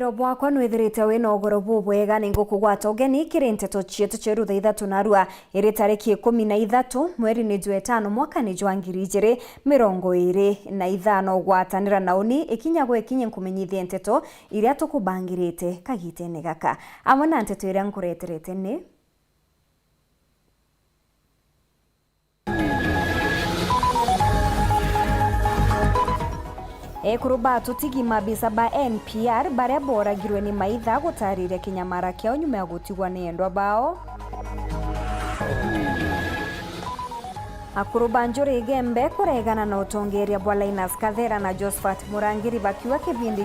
Wiro bwakwa nwithirite wina ugoro bubwega ningukugwata ugeni kiri Nteto chietu cheru Thaa Ithatu narua iri tariki 13 mweri ni jwa 5 mwaka ni jwa 2025 gwatanira nauni ikinya nkumenyithia Nteto iria tukubangirite kagitene gaka amwe na Nteto iria nkureterete ni Ekuruba tutigi mabisa ba NPR baria boragirwe ni maitha gutarire kinyamara kiao nyuma ya gutigwa ni endwa bao. Akuruba njuri igembe kuregana na utongeria bwa Linus Kathera na Josephat Murangiri bakiwa kibindi